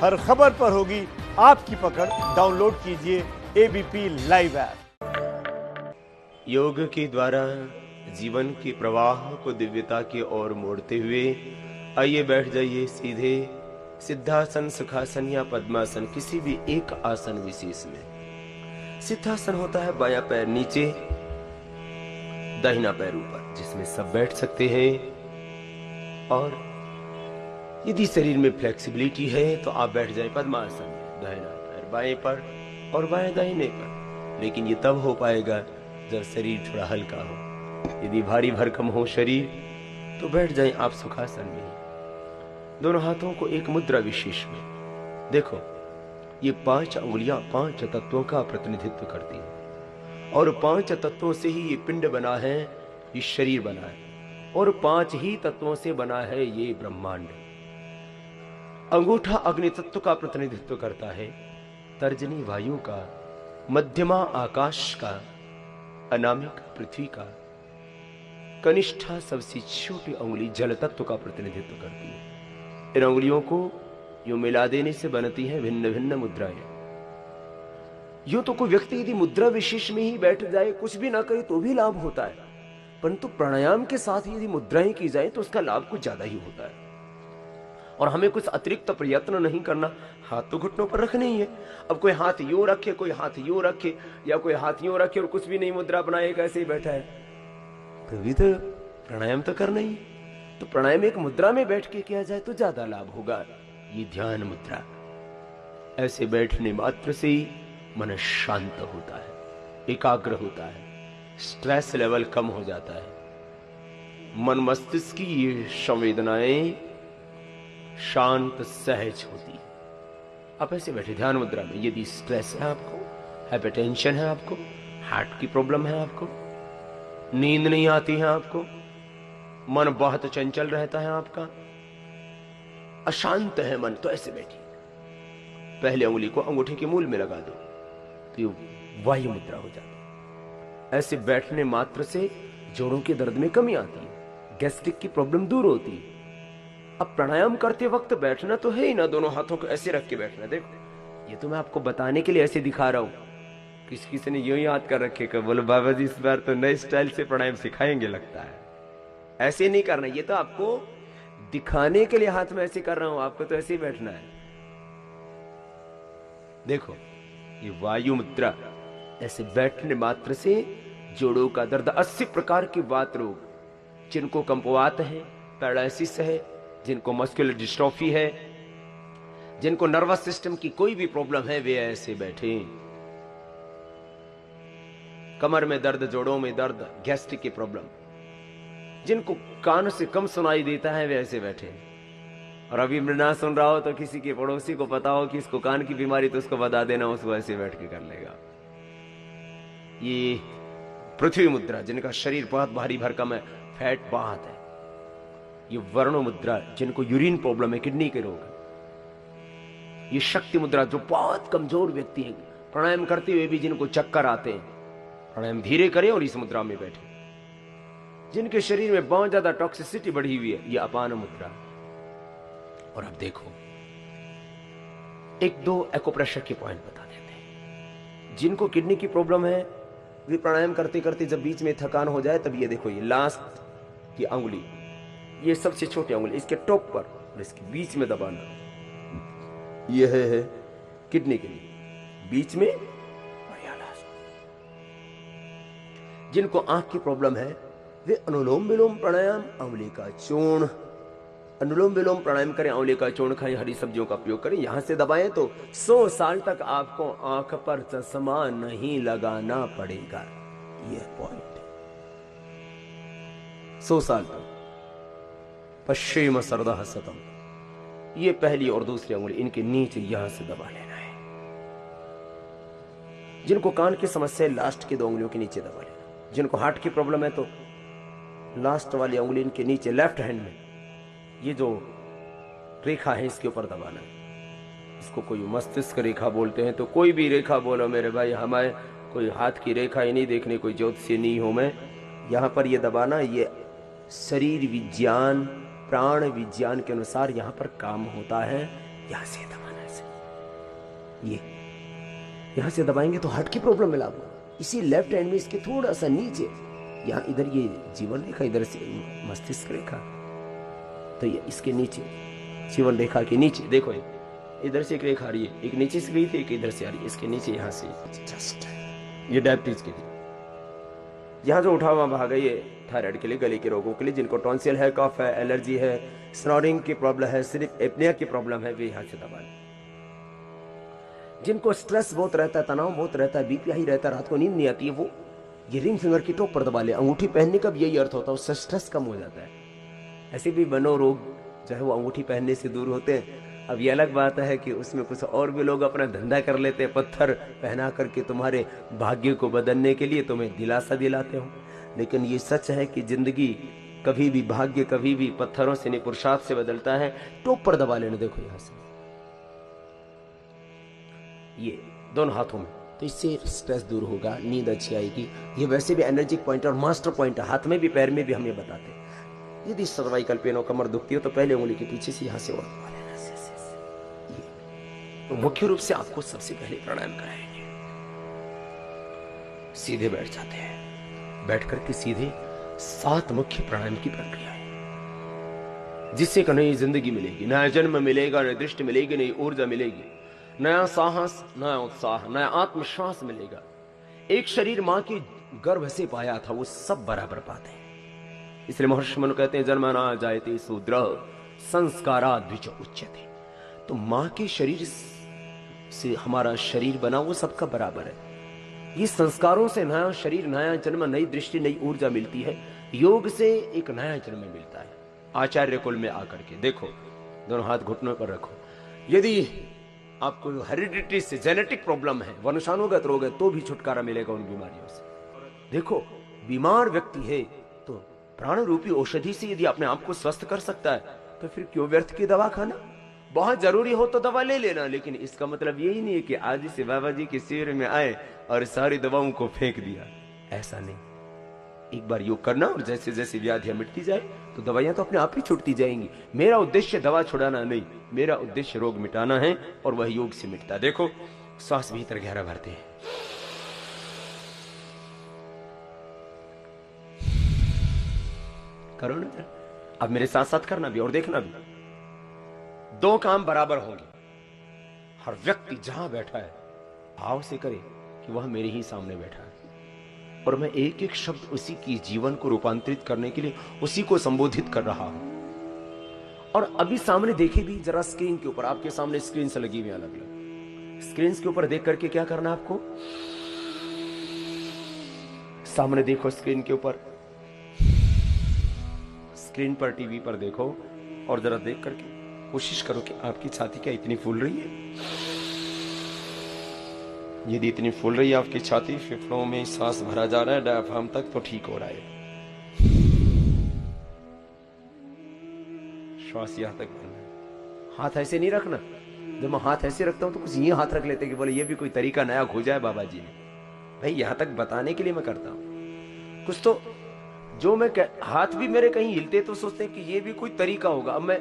हर खबर पर होगी आपकी पकड़। डाउनलोड कीजिए एबीपी लाइव ऐप। योग के द्वारा जीवन के प्रवाह को दिव्यता की ओर मोड़ते हुए आइए बैठ जाइए सीधे सिद्धासन, सुखासन या पद्मासन, किसी भी एक आसन विशेष में। सिद्धासन होता है बायां पैर नीचे, दाहिना पैर ऊपर, जिसमें सब बैठ सकते हैं। और यदि शरीर में फ्लेक्सिबिलिटी है तो आप बैठ जाएं पद्मासन में, दाहिना पैर बाएं पर और बाएं दाहिने पर। लेकिन ये तब हो पाएगा जब शरीर थोड़ा हल्का हो। यदि भारी भरकम हो शरीर तो बैठ जाएं आप सुखासन में, दोनों हाथों को एक मुद्रा विशेष में। देखो, ये 5 अंगुलियां 5 तत्वों का प्रतिनिधित्व करती हैं और 5 तत्वों से ही ये पिंड बना है, ये शरीर बना है, और 5 ही तत्वों से बना है ये ब्रह्मांड। अंगूठा अग्नि तत्व का प्रतिनिधित्व करता है, तर्जनी वायु का, मध्यमा आकाश का, अनामिका पृथ्वी का, कनिष्ठा सबसे छोटी उंगली जल तत्व का प्रतिनिधित्व करती है। इन उंगलियों को यूं मिला देने से बनती हैं भिन्न भिन्न मुद्राएं। यूं तो कोई व्यक्ति यदि मुद्रा विशेष में ही बैठ जाए, कुछ भी ना करे तो भी लाभ होता है, परंतु प्राणायाम के साथ यदि मुद्राएं की जाए तो उसका लाभ कुछ ज्यादा ही होता है। और हमें कुछ अतिरिक्त प्रयत्न नहीं करना, हाथ तो घुटनों पर रखने ही है। अब कोई हाथ यूं रखे, कोई हाथ यूं रखे, या कोई हाथ यूं रखे और कुछ भी नहीं मुद्रा बनाए, कैसे ही बैठा है, तो भी तो प्राणायाम तो करना ही। तो प्राणायाम एक मुद्रा में बैठ के किया जाए तो ज्यादा लाभ होगा। ये ध्यान मुद्रा, ऐसे बैठने मात्र से ही मन शांत होता है, एकाग्र होता है, स्ट्रेस लेवल कम हो जाता है, मन मस्तिष्क की ये संवेदनाएं शांत सहज होती है। आप ऐसे बैठे ध्यान मुद्रा में। यदि स्ट्रेस है आपको, हाइपरटेंशन है आपको, हार्ट की प्रॉब्लम है आपको, नींद नहीं आती है आपको, मन बहुत चंचल रहता है आपका, अशांत है मन, तो ऐसे बैठिए। पहले उंगली को अंगूठे के मूल में लगा दो तो ये वायु मुद्रा हो जाती है। ऐसे बैठने मात्र से जोड़ों के दर्द में कमी आती है, गैस्ट्रिक की प्रॉब्लम दूर होती है। अब प्राणायाम करते वक्त बैठना तो है ही ना, दोनों हाथों को ऐसे रख के बैठना। देखो, ये तो मैं आपको बताने के लिए ऐसे दिखा रहा हूं। किसी ने यूं याद कर रखे कि बोलो बाबा जी इस बार तो नए स्टाइल से प्राणायाम सिखाएंगे लगता है। ऐसे नहीं करना, ये तो आपको दिखाने के लिए हाथ में ऐसे कर रहा हूं, आपको तो ऐसे ही बैठना है। देखो, ये वायु मुद्रा, ऐसे बैठने मात्र से जोड़ों का दर्द, 80 प्रकार के वात रोग, जिनको कंपवात है, पैरालिसिस है, जिनको मस्कुलर डिस्ट्रोफी है, जिनको नर्वस सिस्टम की कोई भी प्रॉब्लम है, वे ऐसे बैठे। कमर में दर्द, जोड़ों में दर्द, गैस्ट्रिक की प्रॉब्लम, जिनको कान से कम सुनाई देता है, वे ऐसे बैठे। और अभी ना सुन रहा हो तो किसी के पड़ोसी को पता हो कि इसको कान की बीमारी, तो उसको बता देना, उसको ऐसे बैठ के कर लेगा। ये पृथ्वी मुद्रा, जिनका शरीर बहुत भारी भरकम है, फैट बहुत है। ये वर्ण मुद्रा, जिनको यूरिन प्रॉब्लम है, किडनी के रोग है। ये शक्ति मुद्रा, जो बहुत कमजोर व्यक्ति हैं, प्राणायाम करते हुए भी जिनको चक्कर आते हैं, प्राणायाम धीरे करें और इस मुद्रा में बैठे। जिनके शरीर में बहुत ज्यादा टॉक्सिसिटी बढ़ी हुई है, ये अपान मुद्रा। और अब देखो, 1-2 एक्यूप्रेशर के पॉइंट बता देते हैं। जिनको किडनी की प्रॉब्लम है, वे प्राणायाम करते करते जब बीच में थकान हो जाए, तब ये देखो, ये लास्ट की अंगुली, ये सबसे छोटी अंगुली, इसके टॉप पर और इसके बीच में दबाना, ये है किडनी के लिए, बीच में और यहाँ लास्ट। जिनको आंख की प्रॉब्लम है, वे अनुलोम विलोम प्राणायाम, आंवले का चूर्ण, अनुलोम विलोम प्राणायाम करें, आंवले का चूर्ण खाएं, हरी सब्जियों का उपयोग करें, यहां से दबाएं तो 100 साल तक आपको आंख पर चश्मा नहीं लगाना पड़ेगा। यह पॉइंट, 100 साल तक। पश्चिम सरदा सतम, ये पहली और दूसरी उंगली, इनके नीचे यहां से दबा लेना है। जिनको कान की समस्या है, लास्ट की 2 उंगलियों के नीचे दबा लेना। जिनको हार्ट की प्रॉब्लम है, तो लास्ट वाली उंगली इनके नीचे लेफ्ट हैंड में, ये जो रेखा है, इसके ऊपर दबाना है। इसको कोई मस्तिष्क रेखा बोलते हैं, तो कोई भी रेखा बोलो मेरे भाई, हमें कोई हाथ की रेखा ही नहीं देखनी, कोई ज्योतिषी नहीं हूं मैं। यहां पर ये दबाना, ये शरीर विज्ञान, प्राण विज्ञान के अनुसार यहां पर काम होता है, यहां से दबाना है। से ये यहां से दबाएंगे तो हार्ट की प्रॉब्लम में लाभ होगा। इसी लेफ्ट हैंड में इसके थोड़ा सा नीचे, यहां इधर ये जीवन रेखा, इधर से मस्तिष्क रेखा, तो ये इसके नीचे जीवन रेखा के नीचे देखो, इधर से एक रेखा आ रही है, एक नीचे से गई थी, एक इधर से आ रही है, इसके नीचे यहां से जस्ट ये डायबिटीज के लिए, यहां जो उठा हुआ भाग है, ये थायराइड के लिए, गले के रोगों के लिए, जिनको टॉन्सिल है, कफ है, एलर्जी है, स्नोरिंग की प्रॉब्लम है, स्लीप एपनिया की प्रॉब्लम है, वे यहां से दबाएं। जिनको स्ट्रेस बहुत रहता है, तनाव बहुत रहता है, बीपी हाई रहता है, रात को नींद नहीं आती है, वो ये रिंग फिंगर की टॉप पर दबा ले। अंगूठी पहनने का भी यही अर्थ होता है, उससे स्ट्रेस कम हो जाता है। ऐसे भी मनोरोग जो है वो अंगूठी पहनने से दूर होते हैं। अब ये अलग बात है कि उसमें कुछ और भी लोग अपना धंधा कर लेते हैं, पत्थर पहना करके तुम्हारे भाग्य को बदलने के लिए तुम्हें दिलासा दिलाते हो। लेकिन ये सच है कि जिंदगी कभी भी, भाग्य कभी भी पत्थरों से नहीं पुरुषार्थ से बदलता है। टॉप पर दबा लेने, देखो यहां से, ये दोनों हाथों में, तो इससे स्ट्रेस दूर होगा, नींद अच्छी आएगी। ये वैसे भी एनर्जिक पॉइंट और मास्टर पॉइंट है, हाथ में भी पैर में भी हम ये बताते हैं। यदि सर्वाइकल पेन हो, कमर दुखती हो, तो पहले उंगली के पीछे से यहां से और दबा लेना। तो मुख्य रूप से आपको सबसे पहले प्राणायाम कराएंगे। सीधे बैठ जाते हैं, बैठ करके सीधे 7 मुख्य प्राणायाम की प्रक्रिया है, जिससे एक नई जिंदगी मिलेगी, नया जन्म मिलेगा, नई दृष्टि मिलेगी, नई ऊर्जा मिलेगी, नया साहस, नया उत्साह, नया आत्मविश्वास मिलेगा। एक शरीर मां के गर्भ से पाया था, वो सब बराबर पाते हैं। इसलिए महर्षि मनु कहते हैं, जन्मना जायते शूद्र संस्काराद् द्विज उच्यते। तो मां के शरीर से हमारा शरीर बना, वो सबका बराबर है। ये संस्कारों से नया शरीर, नया जन्म, नई दृष्टि, नई ऊर्जा मिलती है। योग से एक नया जन्म मिलता है। आचार्य कुल में आकर के देखो, दोनों हाथ घुटनों पर रखो। यदि आपको हेरिडिटी से जेनेटिक प्रॉब्लम है, वंशानुगत रोग है, तो भी छुटकारा मिलेगा उन बीमारियों से। देखो, बीमार व्यक्ति है तो प्राण रूपी औषधि से यदि अपने आप को स्वस्थ कर सकता है, तो फिर क्यों व्यर्थ की दवा खाना। बहुत जरूरी हो तो दवा ले लेना, लेकिन इसका मतलब यही नहीं है कि आज से बाबा जी के शिविर में आए और सारी दवाओं को फेंक दिया, ऐसा नहीं। एक बार योग करना, और जैसे जैसे व्याधियां मिटती जाए तो दवाइयां तो अपने आप ही छूटती जाएंगी। मेरा उद्देश्य दवा छुड़ाना नहीं, मेरा उद्देश्य रोग मिटाना है, और वह योग से मिटता है। देखो, श्वास भीतर गहरा भरते हैं, करो ना। अब मेरे साथ साथ करना भी और देखना भी। 2 काम बराबर होंगे। हर व्यक्ति जहां बैठा है भाव से करे कि वह मेरे ही सामने बैठा है, और मैं एक एक शब्द उसी की जीवन को रूपांतरित करने के लिए उसी को संबोधित कर रहा हूं। और अभी सामने देखे भी जरा, स्क्रीन के ऊपर, आपके सामने स्क्रीन से लगी हुई अलग अलग स्क्रीन के ऊपर देख करके क्या करना आपको, सामने देखो स्क्रीन के ऊपर, स्क्रीन पर, टीवी पर देखो, और जरा देख करके कोशिश करो कि आपकी छाती क्या इतनी फूल रही है। यदि इतनी फूल रही है आपकी छाती, फेफड़ों में सांस भरा जा रहा है डायफ्राम तक, तो ठीक हो रहा है। श्वास यहां तक भरना है। हाथ ऐसे नहीं रखना। जब मैं हाथ ऐसे रखता हूं तो कुछ ये हाथ रख लेते कि बोले ये भी कोई तरीका नया खोजा है बाबा जी ने। भाई यहां तक बताने के लिए मैं करता हूं। कुछ तो जो मैं हाथ भी मेरे कहीं हिलते तो सोचते हैं कि ये भी कोई तरीका होगा। अब मैं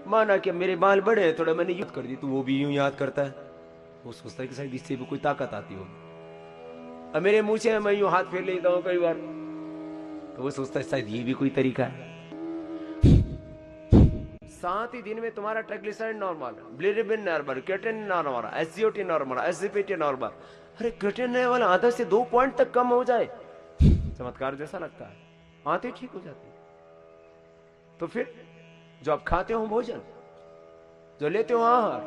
माना कि मेरे बाल बड़े हैं थोड़ा, मैंने यूं कर दी तो वो भी यूं याद करता है, वो सोचता है कि शायद इससे भी कोई ताकत आती होगी। अब मेरे मुंह से मैं यूं हाथ फेर लेता हूं कई बार, तो वो सोचता है शायद ये भी कोई तरीका है। 7 ही दिन में तुम्हारा triglyceride normal, bilirubin normal, creatinine normal, SGOT normal, SGPT normal. अरे क्रिएटिनिन लेवल आधा से 2 पॉइंट तक कम हो जाए, चमत्कार जैसा लगता है, आते ठीक हो जाती। तो फिर जो आप खाते हो भोजन, जो लेते हो आहार,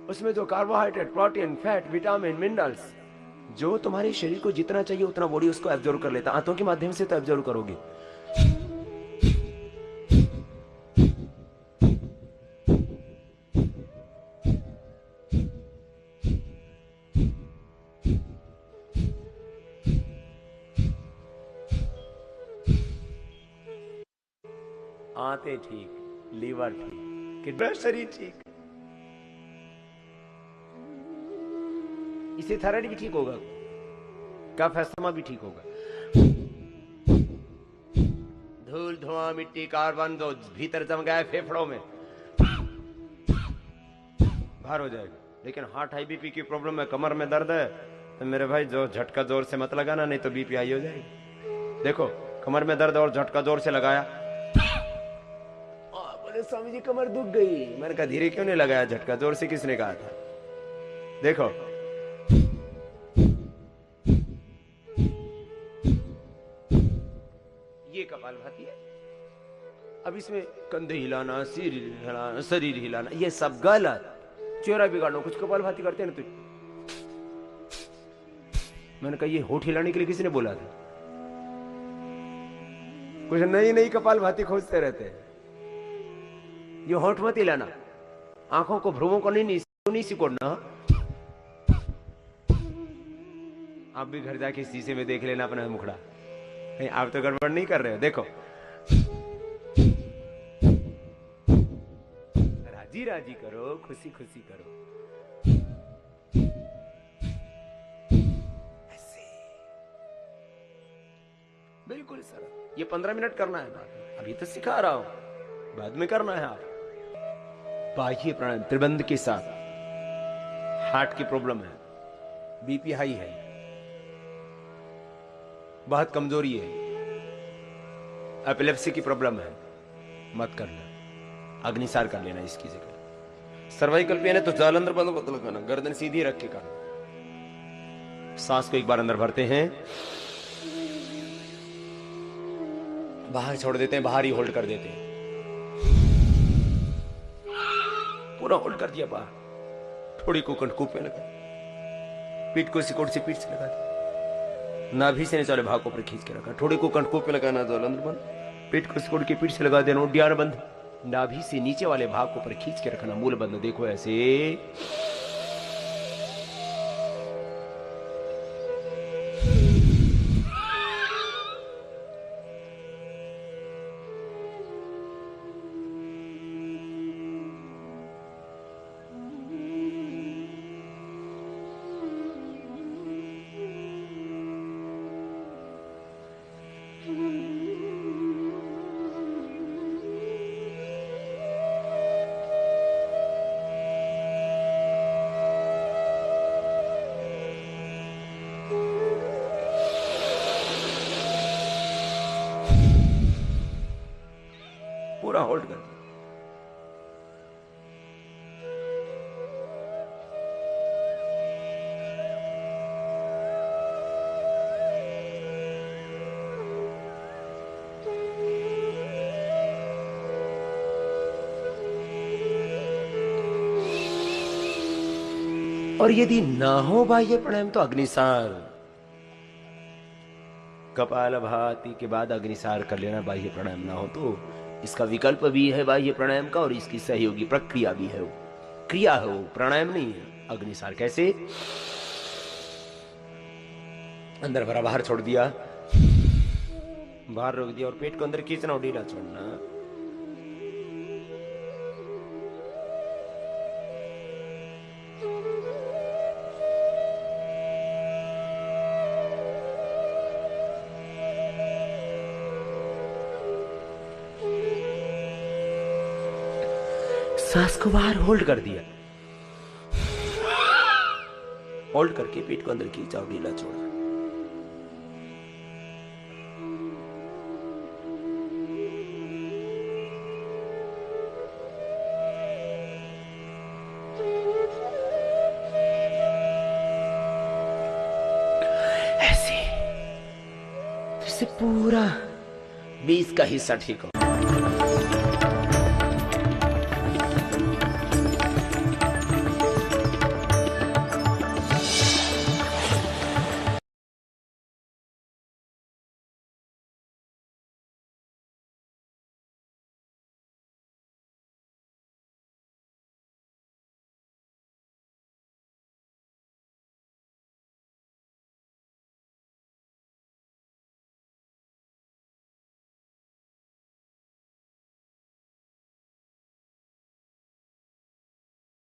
उसमें जो carbohydrate, protein, fat, vitamin, minerals, जो तुम्हारे शरीर को जितना चाहिए उतना बॉडी उसको एब्जॉर्ब कर लेता है। आंतों के माध्यम से तो एब्जॉर्ब करोगे। आते ठीक, लीवर ठीक, किडनी, शरीर ठीक, इससे थायराइड भी ठीक होगा, कफ अस्थमा भी ठीक होगा। धूल, धुआं, मिट्टी, कार्बन जो भीतर जम गया है फेफड़ों में, बाहर हो जाएगा। लेकिन हार्ट हाई बीपी की प्रॉब्लम है, कमर में दर्द है, तो मेरे भाई जो झटका जोर से मत लगाना, नहीं तो बीपी हाई हो जाएगी। देखो कमर में दर्द और झटका जोर से लगाया, बोले स्वामी जी कमर दुख गई। मैंने कहा धीरे क्यों नहीं लगाया, झटका जोर से किसने कहा था? देखो ये कपालभाति है। अब इसमें कंधे हिलाना, सिर हिलाना, शरीर हिलाना, ये सब गलत। चेहरा बिगाड़ना, कुछ कपालभाति करते हैं ना तो। मैंने कहा ये होठ हिलाने के लिए किसने बोला था? कुछ नई नई कपालभाति खोजते रहते हैं। ये होठ मत हिलाना, आंखों को भ्रूमों को नहीं सिकोड़ना। आप भी घर जाके शीशे में देख लेना अपना मुखड़ा, कहीं आप तो गड़बड़ नहीं कर रहे हो। देखो राजी राजी करो, खुशी खुशी करो, ऐसे बिल्कुल सर। ये 15 मिनट करना है बात, अभी तो सिखा रहा हूं, बाद में करना है। आप बाह्य प्राणायाम त्रिबंध के साथ। हार्ट की प्रॉब्लम है, बीपी हाई है, बहुत कमजोरी है, एपिलेप्सी की प्रॉब्लम है, मत करना, अग्निसार कर लेना इसकी जगह। सर्वाइकल पेन है तो जालंधर बंद लगाना, गर्दन सीधी रख के करना। सांस को एक बार अंदर भरते हैं, बाहर छोड़ देते हैं, बाहर ही होल्ड कर देते हैं। पूरा होल्ड कर दिया बाहर। थोड़ी को कंठकूप में लगा, पीठ को सिकोड़ से पीठ से लगा दिया, नाभि से निचले भाग को ऊपर खींच के रखा। थोड़ी को कंठकूप में लगाना, जालंधर बंद, पीठ को सिकोड़ के पीठ से लगा देना, उड्डयन बंद, नाभि से नीचे वाले भाग को ऊपर खींच के रखना, मूल बंद। देखो ऐसे। पूरा होल्ड कर दिया। और यदि ना हो बाह्य प्राणायाम तो अग्निसार, कपालभाति के बाद अग्निसार कर लेना। बाह्य प्राणायाम ना हो तो इसका विकल्प भी है बाह्य प्राणायाम का, और इसकी सहयोगी प्रक्रिया भी है, वो क्रिया है, वो प्राणायाम नहीं है। अग्निसार कैसे? अंदर भरा, बाहर छोड़ दिया, बाहर रोक दिया, और पेट को अंदर खींचना और ढीला छोड़ना। सांस को बाहर होल्ड कर दिया, होल्ड करके पेट को अंदर खींचा और ढीला छोड़ा। ऐसे तो इससे पूरा 20 का हिस्सा ठीक हो।